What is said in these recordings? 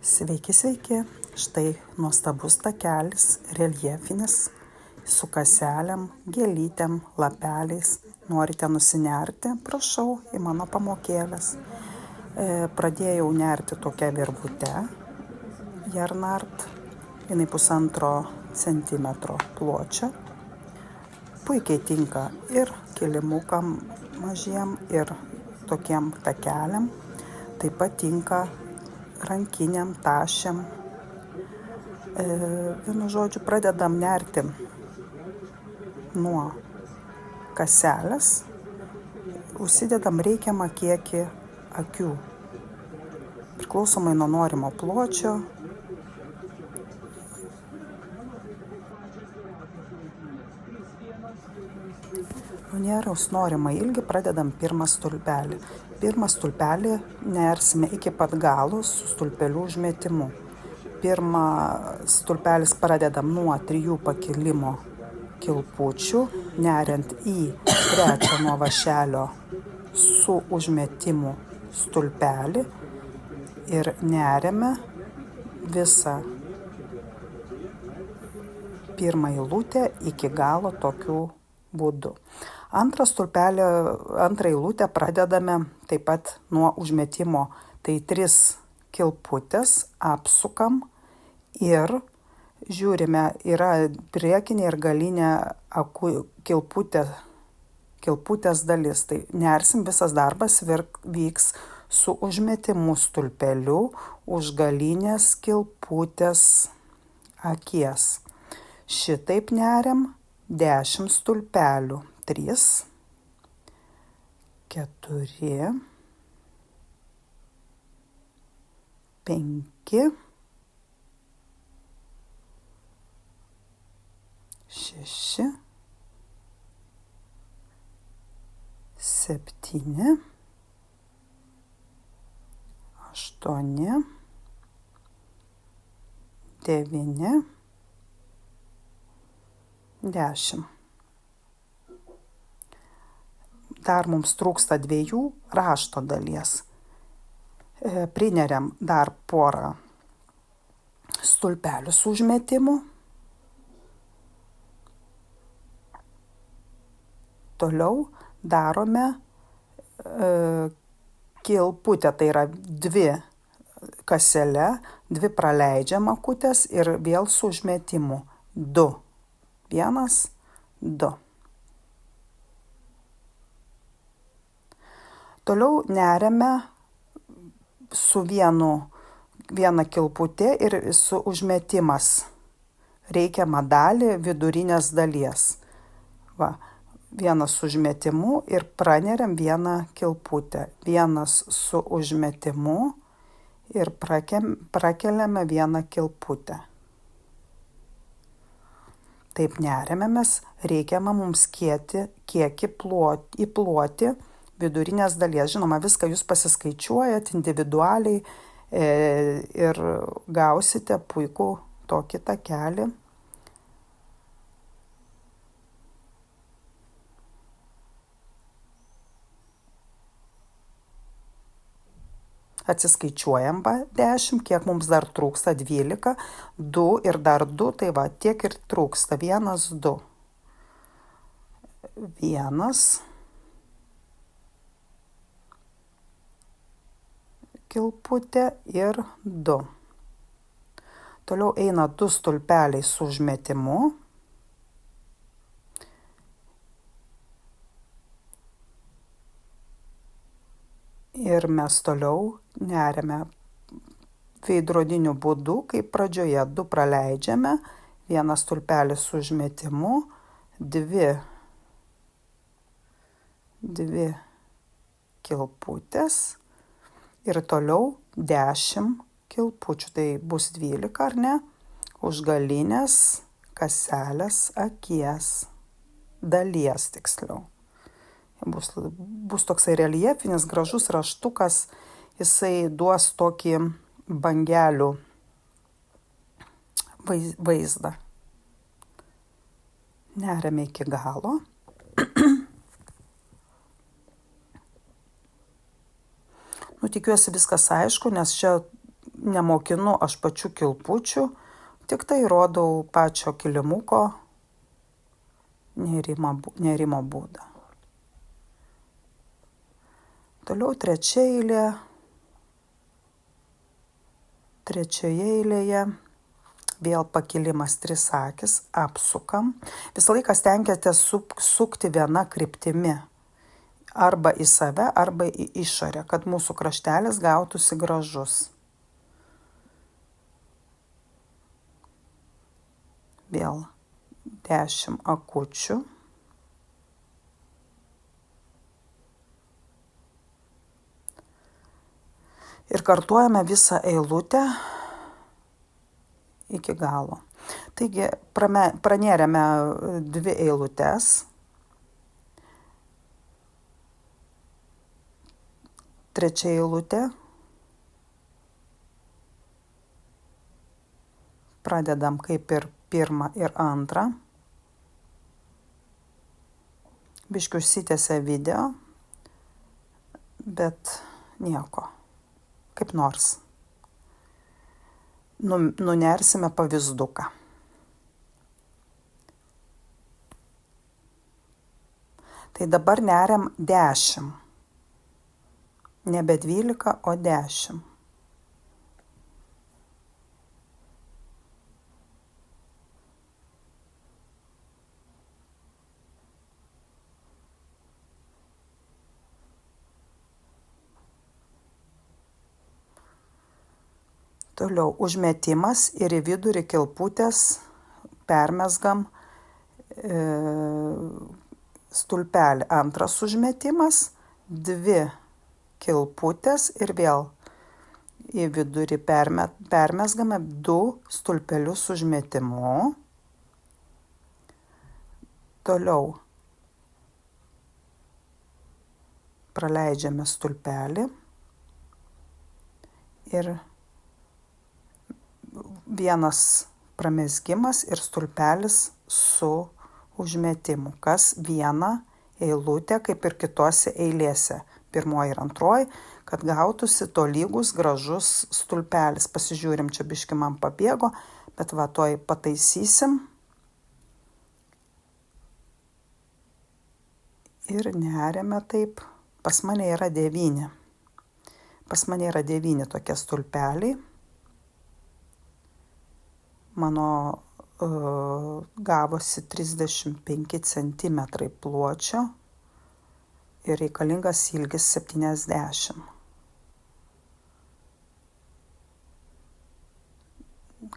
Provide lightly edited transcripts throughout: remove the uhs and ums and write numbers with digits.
Sveiki, sveiki. Štai nuostabus takelis, reljefinis, su kaselėm, gėlytėm, lapeliais. Norite nusinerti? Prašau į mano pamokėlės. Pradėjau nerti tokią virvutę, Jarnart, jinai 1,5 centimetro pločio. Puikiai tinka ir kilimukam mažiem, ir tokiem takeliam. Taip pat tinka rankiniam, tašiam. Vienu žodžiu, pradedam nerti nuo kaselės, užsidedam reikiamą kiekį akių, priklausomai nuo norimo pločio. Nunėrus norimą ilgį pradedam pirmą stulpelį. Pirmą stulpelį nersime iki pat galo su stulpelių užmetimu. Pirmą stulpelis pradedam nuo 3 pakilimo kilpučių, neriant į trečią nuo vašelio su užmetimu stulpelį ir neriame visą pirmą eilutę iki galo tokiu būdu. Antrą eilutę pradedame taip pat nuo užmetimo. Tai 3 kilputės apsukam ir žiūrime, yra priekinė ir galinė kilputės dalis. Tai nersim, visas darbas vyks su užmetimu stulpeliu už galinės kilputės akies. Šitaip neriam 10 stulpelių. 3, 4, 5, 6, 7, 8, 9, 10. Dar mums trūksta 2 rašto dalies. Prineriam dar porą stulpelių su užmetimu. Toliau darome kilputę, tai yra 2 kasele, 2 praleidžiam akutės ir vėl su užmetimu. 2. 1, 2. Toliau neriame su viena kilputė ir su užmetimas reikiamą dalį vidurinės dalies. Va, 1 su užmetimu ir praneriam 1 kilputę. 1 su užmetimu ir prakeliame 1 kilputę. Taip neriame mes reikiamą mums kiekį įploti vidurinės dalies. Žinoma, viską jūs pasiskaičiuojat individualiai ir gausite puikų tokį takelį. Atsiskaičiuojam 10, kiek mums dar trūksta, 12, 2 ir dar 2, tai va, tiek ir trūksta, 1, 2. 1 kilputė ir 2. Toliau eina 2 stulpeliai su užmetimu. Ir mes toliau neriame veidrodiniu būdu, kaip pradžioje 2 praleidžiame, 1 stulpelis su užmetimu, 2 kilputės ir toliau 10 kilpučių. Tai bus 12, ar ne? Už galinės kaselės akies dalies tiksliau. Bus toksai reljefinis, gražus raštukas, jisai duos tokį bangelių vaizdą. Neriame iki galo. Tikiuosi viskas aišku, nes čia nemokinu aš pačių kilpučių, tik tai rodau pačio kilimuko nėrimo būdą. Toliau trečia eilė. Trečioje eilėje vėl pakilimas 3 akis, apsukam. Visą laiką stenkitės sukti viena kryptimi. Arba į save, arba į išorę, kad mūsų kraštelis gautųsi gražus. Vėl 10 akučių. Ir kartuojame visą eilutę iki galo. Taigi pranėrėme 2 eilutes. Trečia eilutė. Pradedam kaip ir pirmą ir antrą. Biškiu užsitęsia video, bet nieko. Kaip nors. Nunersime pavyzduką. Tai dabar neriam 10. Nebe 12, o 10. Toliau užmetimas ir į vidurį kilputės permesgam stulpelį. Antras užmetimas, 2 kilputės ir vėl į vidurį permesgame 2 stulpelius užmetimu. Toliau praleidžiame stulpelį ir vienas pramezgimas ir stulpelis su užmetimu, kas vieną eilutę, kaip ir kitose eilėse, pirmoji ir antroji, kad gautųsi tolygus gražus stulpelis. Pasižiūrim, čia biški man pabėgo, bet va toj pataisysim. Ir neriame taip. Pas mane yra 9. Pas mane yra 9 tokie stulpeliai. Mano gavosi 35 cm pločio ir reikalingas ilgis 70.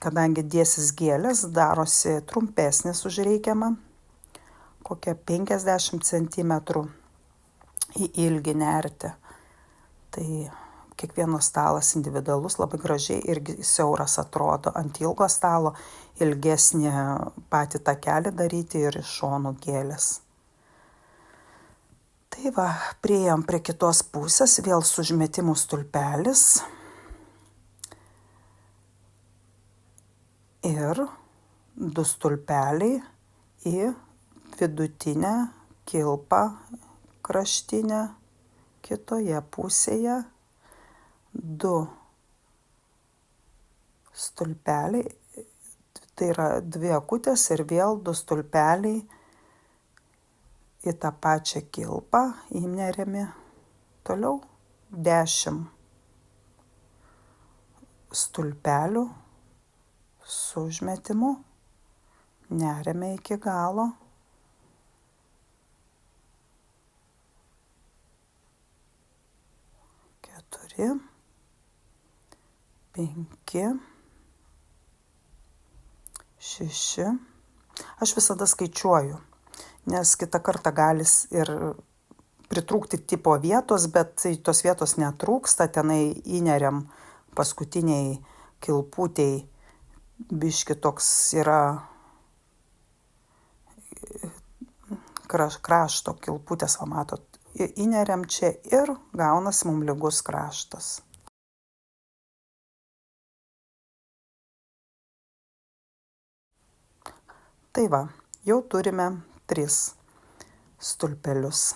Kadangi dėsis gėlės, darosi trumpesnis už reikiamą, kokią 50 cm į ilgį nerti. Tai kiekvienas stalas individualus, labai gražiai irgi siauras atrodo. Ant ilgo stalo ilgesnį patį takelį daryti ir iš šonų gėlės. Tai va, priėjom prie kitos pusės, vėl su užmetimu stulpelis. Ir 2 stulpeliai į vidutinę kilpą kraštinę kitoje pusėje. 2 stulpeliai, tai yra 2 akutės ir vėl 2 stulpeliai į tą pačią kilpą įneriami. Toliau 10 stulpelių su užmetimu, neriame iki galo. 4, 5, 6. Aš visada skaičiuoju, nes kitą kartą galis ir pritrūkti tipo vietos, bet tos vietos netrūksta, tenai įneriam paskutiniai kilputei, biški toks yra krašto kilputės, va matot, įneriam čia ir gaunas mum lygus kraštas. Tai va, jau turime 3 stulpelius.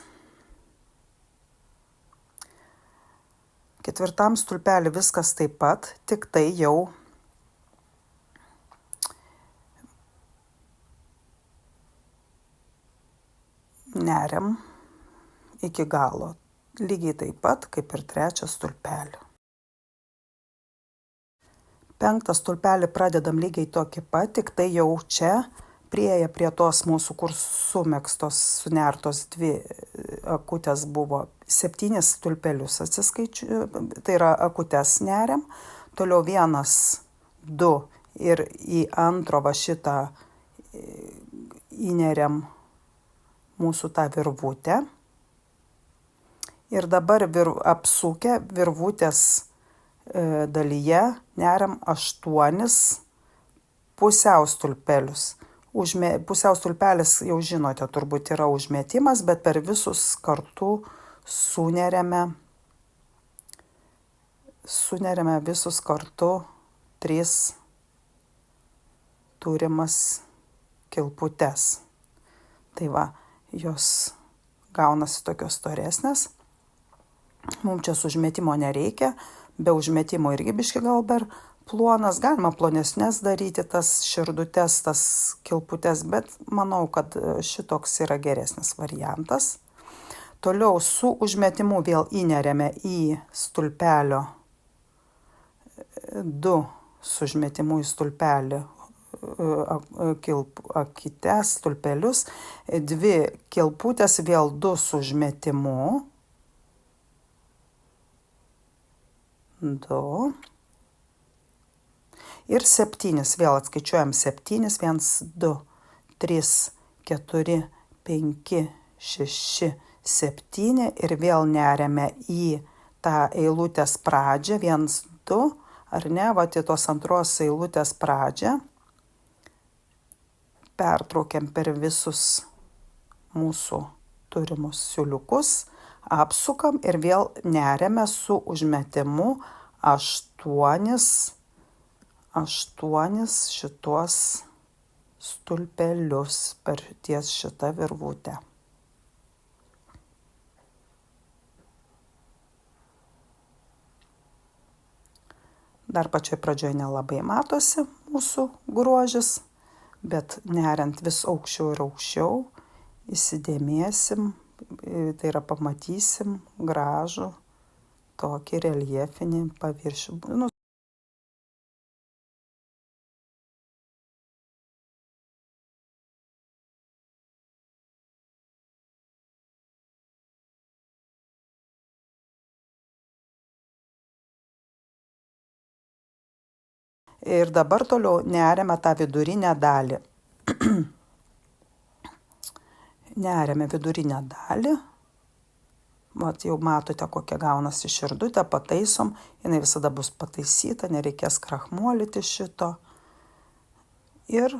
Ketvirtam stulpelį viskas taip pat, tik tai jau neriam iki galo, lygiai taip pat kaip ir trečią stulpelį. Penktą stulpelį pradedam lygiai tokį pat, tik tai jau čia prieėję prie tos mūsų, kur sumegztos, sunertos dvi akutės buvo, 7 stulpelius tai yra akutės neriam, toliau 1, 2 ir į antro va šitą įneriam mūsų tą virvutę. Ir dabar apsukę virvutės dalyje neriam 8 pusiau stulpelius. Pusiau stulpelis, jau žinote, turbūt yra užmetimas, bet per visus kartu suneriame visus kartu 3 turimas kilputes. Tai va, jos gaunasi tokios storesnės. Mums čia su užmetimo nereikia, be užmetimo irgi biškį gal per plonas, galima plonesnės daryti tas širdutes, tas kilputes, bet manau, kad šitoks yra geresnis variantas. Toliau su užmetimu vėl įneriame į stulpelio 2 su užmetimu į stulpelį akites, stulpelius, 2 kilputės, vėl 2 su užmetimu, 2 ir 7, vėl atskaičiuojam 7, 1, 2, 3, 4, 5, 6, 7 ir vėl neriame į tą eilutės pradžią, 1, 2, ar ne, va, tos antros eilutės pradžią, pertraukiam per visus mūsų turimus siūliukus, apsukam ir vėl neriame su užmetimu 8 šitos stulpelius per ties šitą virvutę. Dar pačioj pradžioj nelabai matosi mūsų grožis, bet neriant vis aukščiau ir aukščiau įsidėmėsim, tai yra pamatysim gražų tokį reljefinį paviršių. Ir dabar toliau neriame tą vidurinę dalį. Neriame vidurinę dalį. Vat jau matote, kokia gaunasi širdutė, pataisom. Jinai visada bus pataisyta, nereikės krachmuolyti šito. Ir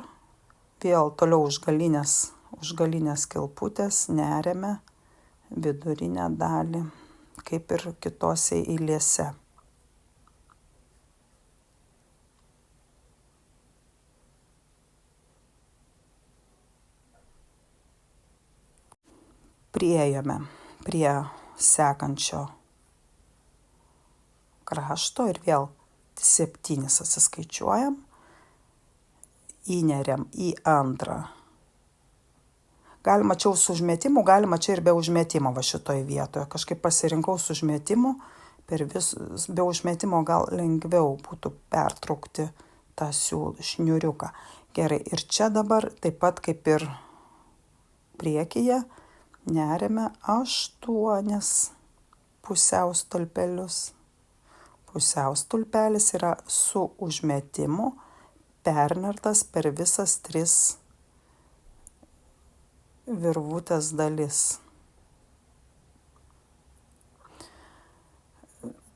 vėl toliau užgalinės kilputės neriame vidurinę dalį, kaip ir kitose eilėse. Priėjome prie sekančio krašto ir vėl 7 atsiskaičiuojam, įneriam į antrą. Galima čia su užmetimu, galima čia ir be užmetimo va šitoje vietoje. Kažkaip pasirinkau su užmetimu, be užmetimo gal lengviau būtų pertraukti tą šniuriuką. Gerai, ir čia dabar taip pat kaip ir priekyje neriame 8 pusiau stulpelius. Pusiau stulpelis yra su užmetimu pernertas per visas 3 virvutės dalis.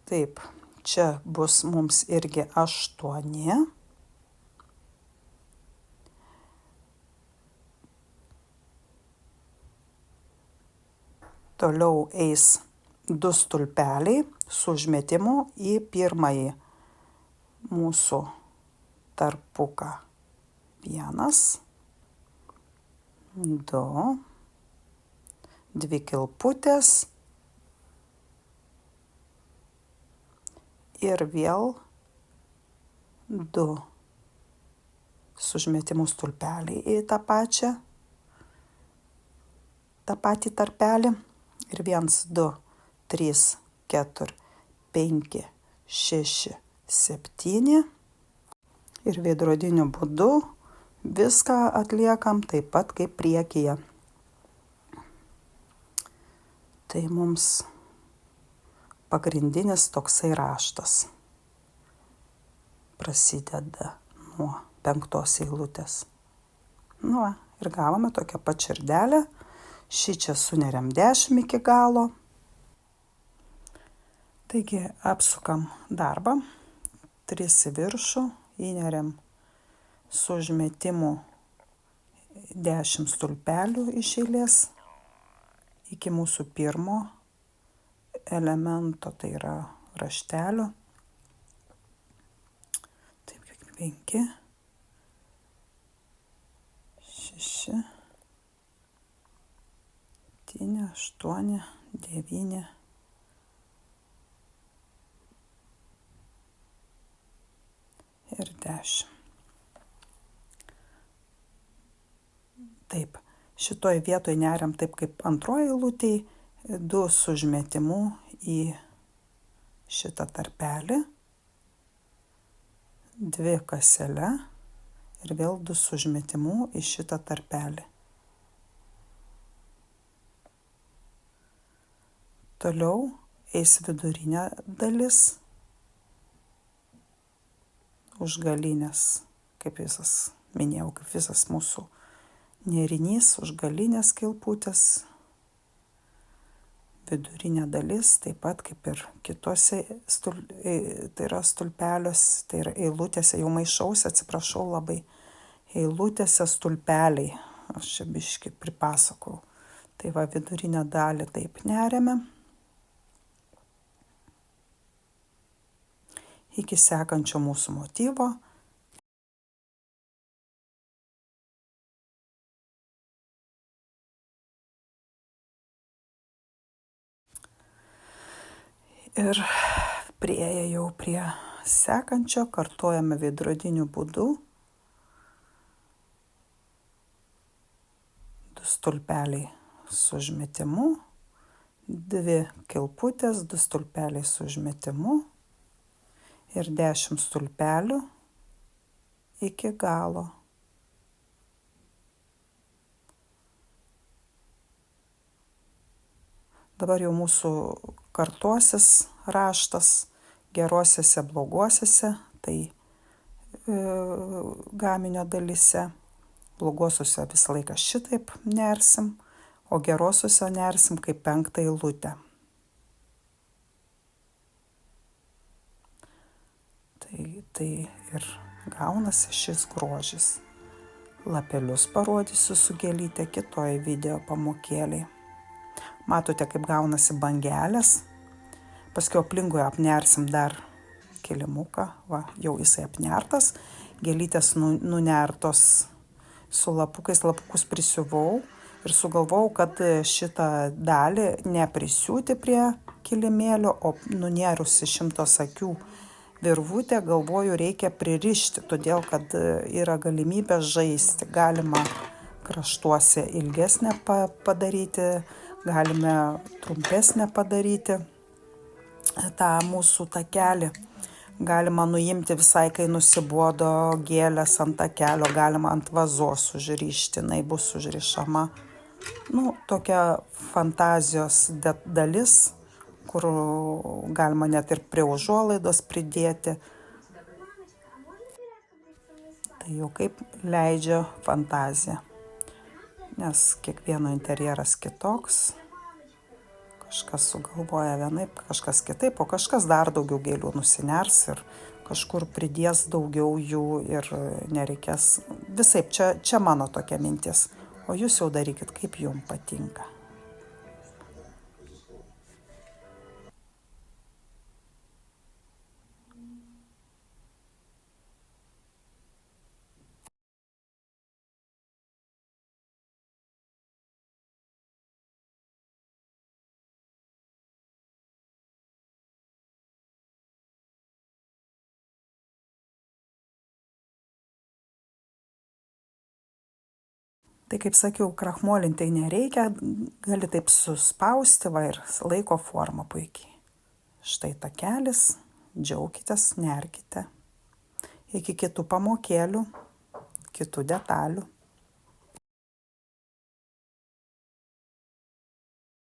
Taip, čia bus mums irgi 8. Toliau eis 2 stulpeliai su užmetimu į pirmąjį mūsų tarpuką. 1, 2, 2 kilputės ir vėl 2 su užmetimu stulpeliai į tą patį tarpelį ir 1, 2, 3, 4, 5, 6, 7 ir veidrodiniu būdu viską atliekam taip pat kaip priekyje. Tai mums pagrindinis toksai raštas prasideda nuo 5 eilutės. Nu, ir gavome tokią pat širdelę. Šį čia suneriam 10 iki galo. Taigi apsukam darbą, 3 į viršų, įneriam su užmetimu 10 stulpelių iš eilės iki mūsų pirmo elemento, tai yra raštelio. Taip, 5, 6, 7, 8, 9 ir 10. Taip, šitoj vietoj neriam taip kaip antroji eilutėj, 2 su užmetimu į šitą tarpelį, 2 kasele ir vėl 2 su užmetimu į šitą tarpelį. Toliau eis vidurinė dalis, užgalinės, kaip minėjau, kaip visas mūsų nėrinys, užgalinės kilputės, vidurinė dalis, taip pat kaip ir kitose tai yra stulpeliuose, tai yra eilutėse, jau maišausi, atsiprašau labai, eilutėse stulpeliai, aš čia biškį pripasakau. Tai va, vidurinę dalį taip neriame. Iki sekančio mūsų motyvo. Ir priėję jau prie sekančio, kartojame veidrodiniu būdu. 2 stulpeliai su užmetimu, 2 kilputės, 2 stulpeliai su užmetimu ir 10 stulpelių iki galo. Dabar jau mūsų kartosis raštas gerosiose, bloguosiuose, tai gaminio dalyse. Bloguosiuose visą laiką šitaip nersim, o gerosiuose nersim kaip 5 eilutę. Tai ir gaunasi šis grožis. Lapelius parodysiu su gėlyte kitoj video pamokėlėj. Matote, kaip gaunasi bangelės. Paskui aplinkui apnersim dar kilimuką. Va, jau jisai apnertas. Gėlytės nunertos su lapukais, lapukus prisiuvau ir sugalvojau, kad šitą dalį neprisiūti prie kilimėlio, o nunėrusi 100 akių virvutę, galvoju, reikia pririšti, todėl kad yra galimybė žaisti. Galima kraštuose ilgesnę padaryti, galime trumpesnę padaryti tą mūsų takelį. Galima nuimti visai, kai nusibodo gėlės ant takelio, galima ant vazos užrišti, jinai bus užrišama. Tokia fantazijos dalis, kur galima net ir prie užuolaidos pridėti. Tai jau kaip leidžia fantazija. Nes kiekvieno interjeras kitoks. Kažkas sugalvoja vienaip, kažkas kitaip, o kažkas dar daugiau gėlių nusiners ir kažkur pridės daugiau jų ir nereikės. Visaip, čia mano tokia mintis. O jūs jau darykit, kaip jums patinka. Tai kaip sakiau, krachmolintai nereikia, gali taip suspausti va ir laiko formą puikiai. Štai takelis, džiaukitės, nerkite. Iki kitų pamokėlių, kitų detalių.